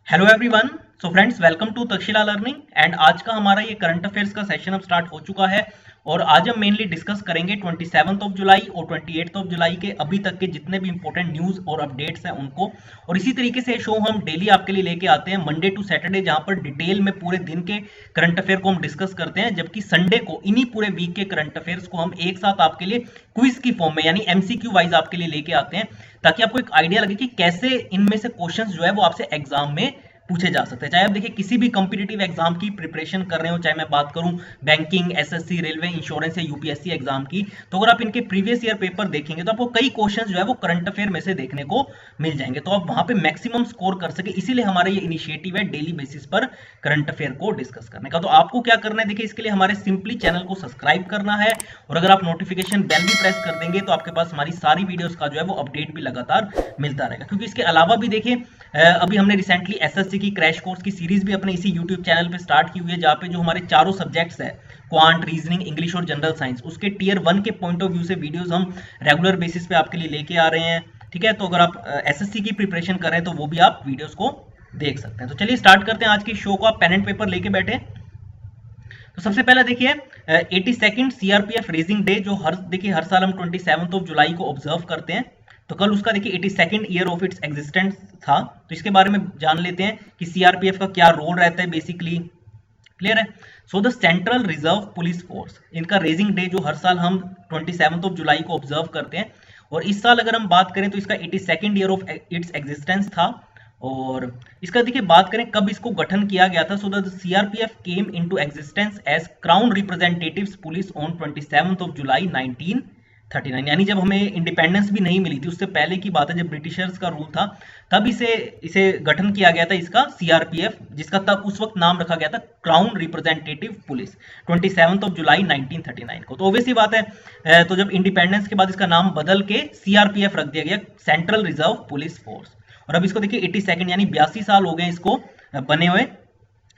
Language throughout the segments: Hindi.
Hello everyone. So friends, welcome to Takshashila learning. And आज का हमारा ये करंट अफेयर्स का सेशन अब स्टार्ट हो चुका है और आज हम मेनली डिस्कस करेंगे 27 ऑफ जुलाई और 28 ऑफ जुलाई के अभी तक के जितने भी इंपॉर्टेंट न्यूज़ और अपडेट्स हैं उनको। और इसी तरीके से शो हम डेली आपके लिए लेके आते हैं मंडे टू सैटरडे, जहां पर डिटेल में पूरे दिन के करंट अफेयर को हम डिस्कस करते हैं, जबकि संडे को इन्हीं पूरे वीक के करंट अफेयर्स को हम एक साथ आपके लिए क्विज की फॉर्म में यानी एमसीक्यू वाइज आपके लिए लेके आते हैं, ताकि आपको एक आइडिया लगे कि कैसे इनमें से क्वेश्चंस जो है वो आपसे एग्जाम में पूछे जा सकते हैं। चाहे आप देखिए किसी भी कॉम्पिटिटिव एग्जाम की प्रिपरेशन कर रहे हो, चाहे मैं बात करूं बैंकिंग, एसएससी, रेलवे, इंश्योरेंस या यूपीएससी एग्जाम की, तो अगर आप इनके प्रीवियस ईयर पेपर देखेंगे तो आपको कई क्वेश्चंस जो है वो करंट अफेयर में से देखने को मिल जाएंगे, तो आप वहां पे मैक्सिमम स्कोर कर सके। इसीलिए हमारा ये इनिशिएटिव है डेली बेसिस पर करंट अफेयर को डिस्कस करने का। तो आपको क्या करना है, देखिए इसके लिए हमारे सिंपली चैनल को सब्सक्राइब करना है और अगर आप नोटिफिकेशन बेल भी प्रेस कर देंगे तो आपके पास हमारी सारी वीडियोस का जो है वो अपडेट भी लगातार मिलता रहेगा। क्योंकि इसके अलावा भी देखिए अभी हमने रिसेंटली एसएससी की क्रैश कोर्स की सीरीज भी अपने इसी यूट्यूब चैनल पे स्टार्ट की हुई है, जहाँ पे जो हमारे चारों सब्जेक्ट्स है क्वांट, रीजनिंग, इंग्लिश और जनरल साइंस, उसके टीयर 1 के पॉइंट ऑफ व्यू से वीडियोस हम रेगुलर बेसिस पे आपके लिए लेके आ रहे हैं। ठीक है, तो अगर आप एसएससी की प्रिपरेशन कर रहे हैं तो वो भी आप वीडियोस को देख सकते हैं। तो चलिए स्टार्ट करते हैं आज की शो को। आप पेन एंड पेपर लेके बैठे। तो सबसे पहला देखिए 82nd सीआरपीएफ रेजिंग डे, जो हर साल हम 27 ऑफ जुलाई को ऑब्जर्व करते हैं। तो कल उसका देखिए 82nd year of its existence था, तो इसके बारे में जान लेते हैं कि सीआरपीएफ का क्या रोल रहता है बेसिकली। क्लियर है। So the central reserve police force, इनका रेजिंग डे जो हर साल हम 27 ऑफ जुलाई को ऑब्जर्व करते हैं, और इस साल अगर हम बात करें तो इसका 82nd year of its existence था। और इसका देखिए बात करें कब इसको गठन किया गया था। So the CRPF came into existence as crown representatives police on 27 of July 1939, यानी जब हमें इंडिपेंडेंस भी नहीं मिली थी, उससे पहले की बात है, जब ब्रिटिशर्स का रूल था, तब इसे गठन किया गया था इसका सीआरपीएफ, जिसका तब उस वक्त नाम रखा गया था crown representative police, 27 of July 1939 को। तो ऑब्वियसली बात है, तो जब इंडिपेंडेंस के बाद इसका नाम बदल के सीआरपीएफ रख दिया गया, सेंट्रल रिजर्व पुलिस फोर्स। और अब इसको देखिए 82 यानी 82 साल हो गए इसको बने हुए।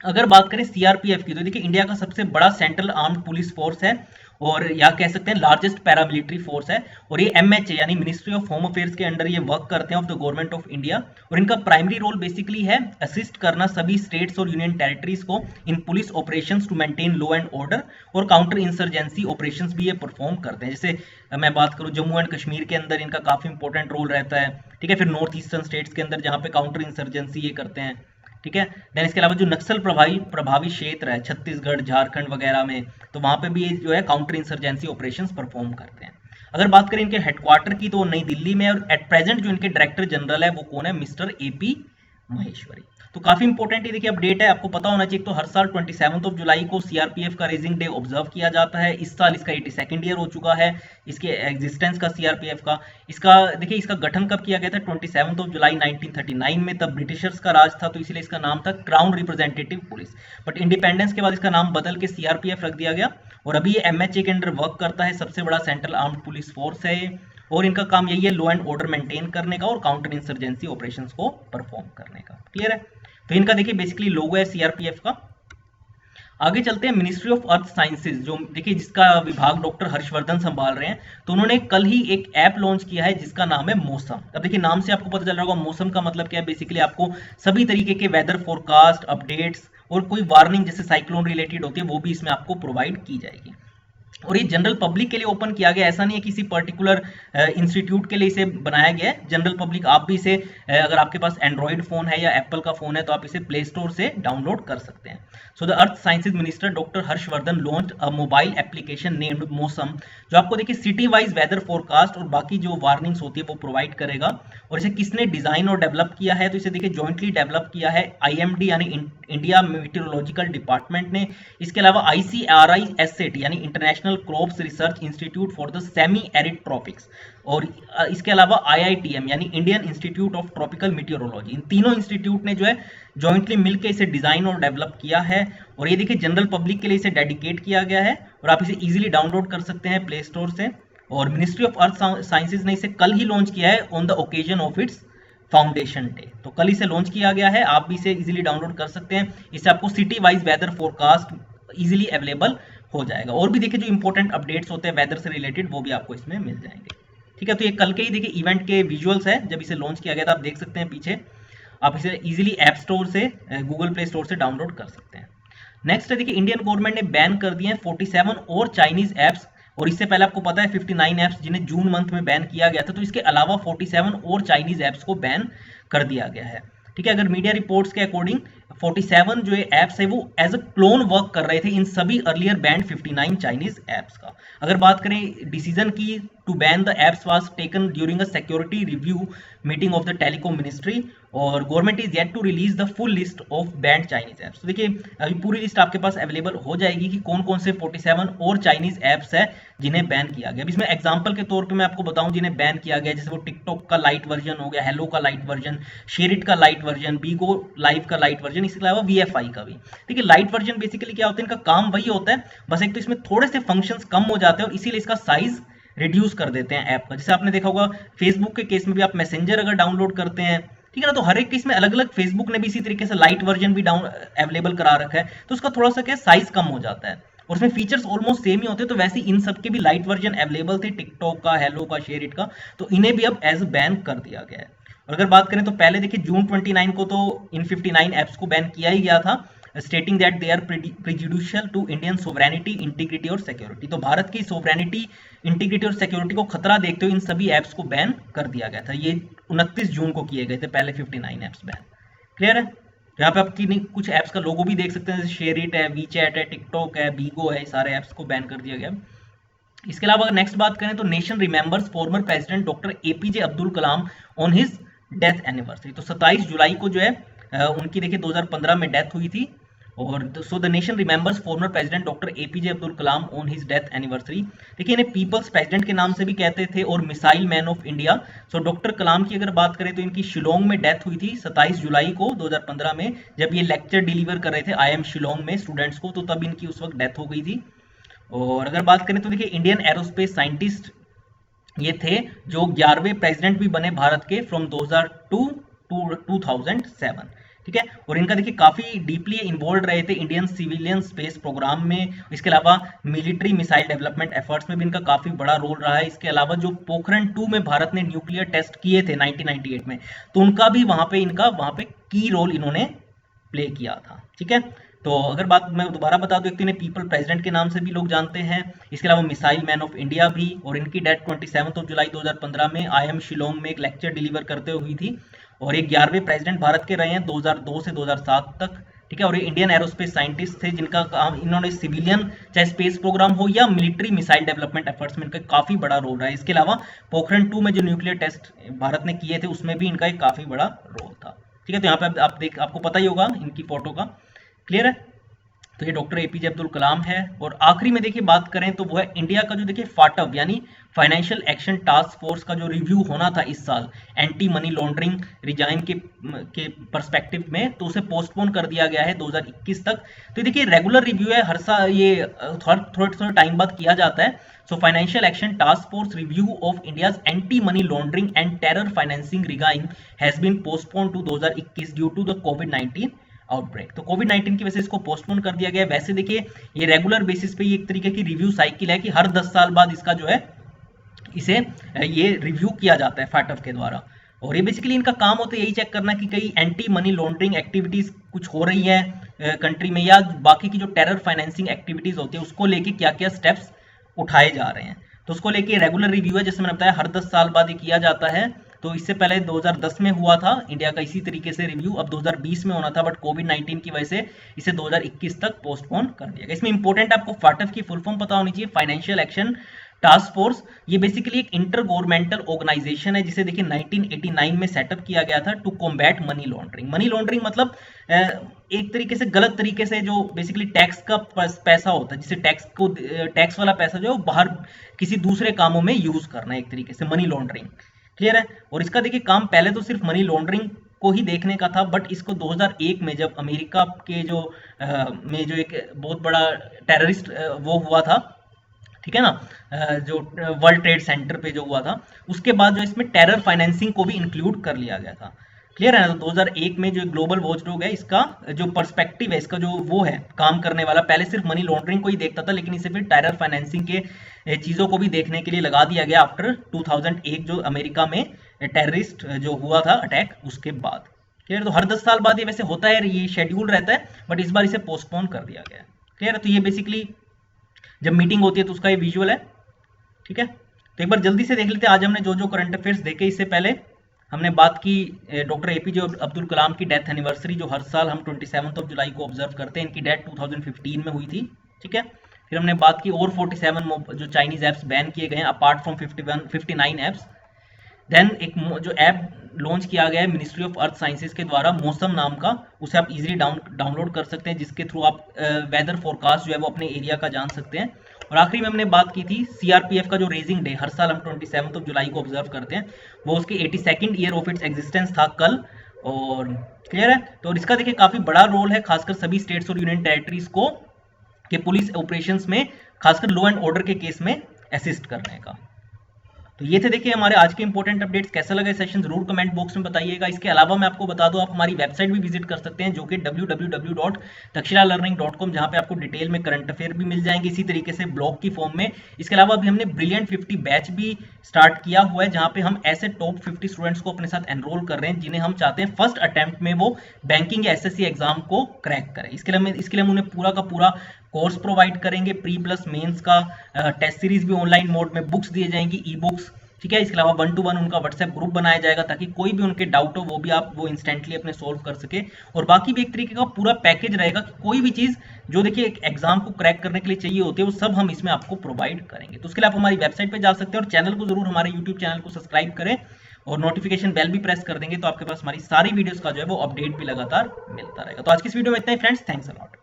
अगर बात करें सीआरपीएफ की, तो देखिए इंडिया का सबसे बड़ा सेंट्रल आर्म्ड पुलिस फोर्स है, और या कह सकते हैं लार्जेस्ट पैरामिलिट्री फोर्स है। और ये एमएचए यानी मिनिस्ट्री ऑफ होम अफेयर्स के अंडर ये वर्क करते हैं of the government of India. और इनका प्राइमरी रोल बेसिकली है असिस्ट करना सभी स्टेट्स और यूनियन टेरिटरीज को in police operations to maintain law and order, और काउंटर इंसर्जेंसी ऑपरेशंस भी ये परफॉर्म करते हैं। जैसे मैं बात करूं जम्मू एंड कश्मीर के अंदर इनका काफी इंपॉर्टेंट रोल रहता है। ठीक है, फिर नॉर्थ ईस्टर्न स्टेट्स के अंदर जहां पे काउंटर इंसर्जेंसी ये करते हैं। ठीक है, देन इसके अलावा जो नक्सल प्रभावी क्षेत्र है छत्तीसगढ़, झारखंड वगैरह में, तो वहां पे भी ये जो है काउंटर इंसर्जेंसी ऑपरेशंस परफॉर्म करते हैं। अगर बात करें इनके हेडक्वार्टर की, तो वो नई दिल्ली में, और एट प्रेजेंट जो इनके डायरेक्टर जनरल है वो कौन है, मिस्टर एपी महेश्वरी। तो काफी इंपॉर्टेंट ये देखिए अपडेट है, आपको पता होना चाहिए। तो हर साल 27 ऑफ जुलाई को सीआरपीएफ का रेजिंग डे ऑब्जर्व किया जाता है। इस साल इसका 82nd ईयर हो चुका है इसके एग्जिस्टेंस का, सीआरपीएफ का। इसका देखिए इसका गठन कब किया गया था, 27 ऑफ जुलाई 1939 में, तब ब्रिटिशर्स का राज था, तो इसलिए इसका नाम था crown representative police. But independence के बाद इसका नाम बदल के सीआरपीएफ रख दिया गया, और अभी ये एमएचए के अंडर वर्क करता है, सबसे बड़ा सेंट्रल आर्म्ड पुलिस फोर्स है ये। और इनका काम यही है लॉ एंड ऑर्डर मेंटेन करने का और काउंटर इंसर्जेंसी ऑपरेशंस को परफॉर्म करने का। क्लियर है। तो इनका देखिए बेसिकली लोगो है सीआरपीएफ का। आगे चलते हैं मिनिस्ट्री ऑफ अर्थ साइंसेज, जो देखिए जिसका विभाग डॉक्टर हर्षवर्धन संभाल रहे हैं। तो उन्होंने कल ही एक ऐप लॉन्च किया है जिसका नाम है मौसम। अब देखिए नाम से आपको पता चल रहा होगा मौसम का मतलब क्या है। बेसिकली आपको सभी तरीके के वेदर फोरकास्ट, अपडेट्स और कोई वार्निंग जैसे साइक्लोन रिलेटेड होती है वो भी इसमें आपको प्रोवाइड की जाएगी। और ये जनरल पब्लिक के लिए ओपन किया गया, ऐसा नहीं है किसी पर्टिकुलर इंस्टीट्यूट के लिए इसे बनाया गया है। जनरल पब्लिक आप भी इसे अगर आपके पास एंड्रॉइड फोन है या एप्पल का फोन है तो आप इसे प्ले स्टोर से डाउनलोड कर सकते हैं। So the earth sciences minister doctor Harshvardhan launch a mobile application named मौसम, जो आपको देखिए सिटी वाइज वेदर फोरकास्ट और बाकी जो वार्निंग्स होती है वो प्रोवाइड करेगा। और इसे किसने डिजाइन और डेवलप किया है, तो इसे देखिए जॉइंटली डेवलप किया है आईएमडी यानी इंडिया मेट्रोलॉजिकल डिपार्टमेंट ने। इसके अलावा आईसीआरआई एसएट यानी international crops research institute for the semi arid tropics, और इसके अलावा आईआईटीएम यानी Indian institute of tropical meteorology, इन तीनों इंस्टीट्यूट ने जो है जॉइंटली मिलकर इसे डिजाइन और डेवलप किया है। और ये देखिए जनरल पब्लिक के लिए इसे डेडिकेट किया गया है और आप इसे इजीली डाउनलोड कर सकते हैं प्ले स्टोर से। और मिनिस्ट्री ऑफ अर्थ साइंसेज ने इसे कल ही लॉन्च किया है on the occasion of its foundation day. तो कल इसे लॉन्च किया गया है, आप भी इसे इजीली डाउनलोड कर सकते हैं। इससे आपको city wise weather forecast easily available हो जाएगा। और भी देखिए जो इंपॉर्टेंट अपडेट्स होते हैं वेदर से रिलेटेड वो भी आपको इसमें मिल जाएंगे। ठीक है, तो ये कल के ही देखिए इवेंट के विजुअल्स है जब इसे लॉन्च किया गया था, आप देख सकते हैं पीछे। आप इसे इजीली ऐप स्टोर से, गूगल प्ले स्टोर से डाउनलोड कर सकते हैं। नेक्स्ट है देखिए, इंडियन गवर्नमेंट ने बैन कर दिए हैं 47 और चाइनीज ऐप्स, और इससे पहले आपको पता है 59 ऐप्स जिन्हें जून मंथ में बैन किया गया था, तो इसके अलावा 47 और चाइनीज ऐप्स को बैन कर दिया गया है। ठीक है, अगर मीडिया रिपोर्ट्स के अकॉर्डिंग 47 जो ऐप्स है वो एज अ क्लोन वर्क कर रहे थे इन सभी अर्लियर बैंड 59 चाइनीज ऐप्स का। अगर बात करें डिसीजन की, to ban the apps was taken during a security review meeting of the telecom ministry, और government is yet to release the full list of banned Chinese apps. तो देखिए अभी पूरी लिस्ट आपके पास अवेलेबल हो जाएगी कि कौन कौन से 47 और चाइनीज ऐप्स है जिन्हें बैन किया गया। इसमें एग्जांपल के तौर पे मैं आपको बताऊं जिन्हें बैन किया गया, जैसे वो टिकटॉक का लाइट वर्जन हो गया, हेलो का लाइट वर्जन, शेयरिट का लाइट वर्जन, बीगो लाइव का लाइट वर्जन, इसके अलावा वीएफआई का भी। ठीक है, लाइट वर्जन बेसिकली क्या होता है, इनका काम वही होता है, बस एक तो इसमें थोड़े से फंक्शंस कम हो जाते हैं और इसीलिए इसका साइज रिड्यूस कर देते हैं ऐप का। जैसे आपने देखा होगा फेसबुक के केस में भी, आप मैसेंजर अगर डाउनलोड करते हैं, ठीक है ना, तो हर एक केस में अलग अलग, फेसबुक ने भी इसी तरीके से लाइट वर्जन भी डाउन अवेलेबल करा रखा है, तो उसका थोड़ा सा क्या साइज कम हो जाता है और उसमें फीचर्स ऑलमोस्ट सेम ही होते हैं। तो वैसे इन सब के भी लाइट वर्जन अवेलेबल थे, टिकटॉक का, हेलो का, शेयरिट का, तो इन्हें भी अब एज बैन कर दिया गया है। और अगर बात करें तो पहले देखिए जून 29 को तो इन 59 ऐप्स को बैन किया ही गया था, stating that they are prejudicial to Indian sovereignty, integrity और सिक्योरिटी। तो भारत की सोवरेनिटी, इंटीग्रिटी और सिक्योरिटी को खतरा देखते हुए इन सभी ऐप्स को बैन कर दिया गया था। ये 29 जून को किए गए थे पहले 59 ऐप्स बैन। क्लियर है? यहाँ पे आप कुछ ऐप्स का लोगो भी देख सकते हैं, जैसे शेयरिट है, वीचैट है, टिकटॉक है, बीगो है, सारे ऐप्स को बैन कर दिया गया। इसके अलावा अगर नेक्स्ट बात करें तो nation remembers former president doctor APJ Abdul Kalam on his death anniversary. तो 27 जुलाई को जो है उनकी देखिए 2015 में डेथ हुई थी, और so the nation remembers former president doctor APJ Abdul Kalam on his death anniversary. देखिए इन्हें पीपल्स प्रेसिडेंट के नाम से भी कहते थे और missile man of India. So doctor Kalam की अगर बात करें तो इनकी शिलोंग में डेथ हुई थी 27 जुलाई को 2015 में, जब ये लेक्चर डिलीवर कर रहे थे आईएम शिलोंग में स्टूडेंट्स को, तो तब इनकी उस वक्त डेथ हो गई थी। और अगर बात करें तो देखिए इंडियन एरोस्पेस साइंटिस्ट ये थे जो 11वें प्रेसिडेंट भी बने भारत के फ्रॉम 2002 टू 2007। ठीक है, और इनका देखिए काफी डीपली इन्वॉल्व रहे थे इंडियन सिविलियन स्पेस प्रोग्राम में, इसके अलावा मिलिट्री मिसाइल डेवलपमेंट एफर्ट्स में भी इनका काफी बड़ा रोल रहा है। इसके अलावा जो पोखरण 2 में भारत ने न्यूक्लियर टेस्ट किए थे 1998 में, तो उनका भी वहां पे की रोल इन्होंने प्ले किया था। ठीक है, तो अगर बात मैं दोबारा बता दूं, एक तो इन्हें पीपल प्रेसिडेंट के नाम से भी लोग जानते हैं, इसके अलावा मिसाइल मैन ऑफ इंडिया भी, और इनकी डेथ 27 जुलाई 2015 में आईएम शिलोंग में एक लेक्चर डिलीवर करते हुई थी, और ये 11वें प्रेसिडेंट भारत के रहे हैं 2002 से 2007 तक। ठीक है, और ये इंडियन एरोस्पेस साइंटिस्ट थे जिनका काम, इन्होंने सिविलियन चाहे स्पेस प्रोग्राम हो या मिलिट्री मिसाइल डेवलपमेंट एफर्ट्स में इनका काफी बड़ा रोल रहा है। इसके अलावा पोखरण 2 में जो न्यूक्लियर टेस्ट भारत ने किए थे उसमें भी इनका एक काफी बड़ा रोल था। ठीक है, तो यहाँ पे आपको पता ही होगा इनकी फोटो का। क्लियर है? तो ये डॉक्टर एपीजे अब्दुल कलाम है। और आखिरी में देखिए बात करें तो वो है इंडिया का जो देखिए फाटव यानी फाइनेंशियल एक्शन टास्क फोर्स का जो रिव्यू होना था इस साल एंटी मनी लॉन्ड्रिंग रिजाइन के पर्सपेक्टिव में, तो उसे पोस्टपोन कर दिया गया है 2021 तक। तो देखिए रेगुलर रिव्यू है, हर साल ये थोड़ा टाइम बाद किया जाता है। So financial action task force review of India's anti money laundering and terror financing regime has been postpone to 2021 due to the कोविड-19 आउटब्रेक। तो कोविड-19 की वजह से इसको पोस्टपोन कर दिया गया है। वैसे देखिए ये रेगुलर बेसिस पे ये एक तरीके की रिव्यू साइकिल है कि हर 10 साल बाद इसका जो है इसे ये रिव्यू किया जाता है फाटफ के द्वारा। और ये बेसिकली इनका काम होता है यही चेक करना कि कई एंटी मनी लॉन्ड्रिंग एक्टिविटीज कुछ हो रही है कंट्री में, या बाकी की जो टेरर फाइनेंसिंग एक्टिविटीज होती है उसको लेके क्या क्या स्टेप्स उठाए जा रहे हैं। तो उसको लेके रेगुलर रिव्यू है, जैसे मैंने बताया हर 10 साल बाद ये किया जाता है। तो इससे पहले 2010 में हुआ था इंडिया का इसी तरीके से रिव्यू, अब 2020 में होना था, बट कोविड-19 की वजह से इसे 2021 तक पोस्टपोन कर दिया गया। इसमें इंपॉर्टेंट आपको फाटफ की फुल फॉर्म पता होनी चाहिए, फाइनेंशियल एक्शन टास्क फोर्स। ये बेसिकली एक इंटर गवर्नमेंटल ऑर्गेनाइजेशन है जिसे देखिए 1989 में सेटअप किया गया था to combat money laundering. Money laundering मतलब एक तरीके से गलत तरीके से जो बेसिकली टैक्स का पैसा होता है, जिसे टैक्स वाला पैसा जो है बाहर किसी दूसरे कामों में यूज करना है, एक तरीके से मनी लॉन्ड्रिंग। क्लियर है? और इसका देखिए काम पहले तो सिर्फ मनी लॉन्ड्रिंग को ही देखने का था, बट इसको 2001 में जब अमेरिका के में जो एक बहुत बड़ा टेररिस्ट वो हुआ था, ठीक है ना, जो वर्ल्ड ट्रेड सेंटर पे जो हुआ था, उसके बाद जो इसमें टेरर फाइनेंसिंग को भी इंक्लूड कर लिया गया था। क्लियर है ना? तो 2001 में जो ग्लोबल वॉचडॉग है इसका जो पर्सपेक्टिव है, इसका जो वो है काम करने वाला, पहले सिर्फ मनी लॉन्ड्रिंग को ही देखता था, लेकिन इसे फिर टेरर फाइनेंसिंग के चीजों को भी देखने के लिए लगा दिया गया आफ्टर 2001 जो अमेरिका में टेररिस्ट जो हुआ था अटैक उसके बाद। क्लियर। तो हर 10 साल बाद ये वैसे होता है, ये शेड्यूल रहता है, बट इस बार इसे पोस्टपोन कर दिया गया है। क्लियर है। तो ये बेसिकली जब मीटिंग होती है तो उसका ये विजुअल है। ठीक है, तो एक बार जल्दी से देख लेते हैं आज हमने जो जो करंट अफेयर्स देखे। इससे पहले हमने बात की डॉक्टर एपीजे अब्दुल कलाम की डेथ एनिवर्सरी, जो हर साल हम 27 जुलाई को ऑब्जर्व करते हैं। इनकी डेथ 2015 में हुई थी। ठीक है, फिर हमने बात की और 47 जो चाइनीज ऐप्स बैन किए गए हैं अपार्ट फ्रॉम 59 ऐप्स। देन एक जो ऐप लॉन्च किया गया है मिनिस्ट्री ऑफ अर्थ साइंसेज के द्वारा, मौसम नाम का, उसे आप इजीली डाउनलोड कर सकते हैं, जिसके थ्रू आप वेदर फोरकास्ट जो है वो अपने एरिया का जान सकते हैं। और आखिरी में हमने बात की थी सीआरपीएफ का जो रेजिंग डे हर साल हम 27 जुलाई को ऑब्जर्व करते हैं, वो उसके 82nd year of its existence था कल। और क्लियर है। तो इसका देखिए काफी बड़ा रोल है, खासकर सभी स्टेट्स और यूनियन टेरिटरीज को के पुलिस ऑपरेशंस में, खासकर लॉ एंड ऑर्डर के केस में असिस्ट करने का। तो ये थे देखिए हमारे आज के इंपॉर्टेंट अपडेट्स। कैसा लगा सेशन जरूर कमेंट बॉक्स में बताइएगा। इसके अलावा मैं आपको बता दूं, आप हमारी वेबसाइट भी विजिट कर सकते हैं, जो कि www.takshilalearning.com, जहां पे आपको डिटेल में करंट अफेयर भी मिल जाएंगे इसी तरीके से ब्लॉग की फॉर्म में। इसके अलावा अभी हमने ब्रिलियंट 50 बैच भी स्टार्ट किया हुआ है, जहां पे हम ऐसे टॉप 50 स्टूडेंट्स को अपने साथ एनरोल कर रहे हैं जिन्हें हम चाहते हैं फर्स्ट अटेम्प्ट में वो बैंकिंग या एसएससी एग्जाम को क्रैक करें। इसके लिए हम उन्हें पूरा का पूरा कोर्स प्रोवाइड करेंगे, प्री प्लस मेंस का टेस्ट सीरीज भी ऑनलाइन मोड में, बुक्स दिए जाएंगी, ई बुक्स। ठीक है, इसके अलावा 1-to-1 उनका व्हाट्सएप ग्रुप बनाया जाएगा, ताकि कोई भी उनके डाउट हो वो इंस्टेंटली अपने सोल्व कर सके। और बाकी भी एक तरीके का पूरा पैकेज रहेगा कि कोई भी चीज जो देखिए एक एग्जाम को क्रैक करने के लिए चाहिए होती है, वो सब हम इसमें आपको प्रोवाइड करेंगे। तो उसके लिए आप हमारी वेबसाइट पे जा सकते हैं और चैनल को जरूर, हमारे यूट्यूब चैनल को सब्सक्राइब करें और नोटिफिकेशन बेल भी प्रेस कर देंगे, तो आपके पास हमारी सारी वीडियोस का जो है वो अपडेट भी लगातार मिलता रहेगा। तो आज की इस वीडियो में इतना ही फ्रेंड्स, थैंक्स अ लॉट।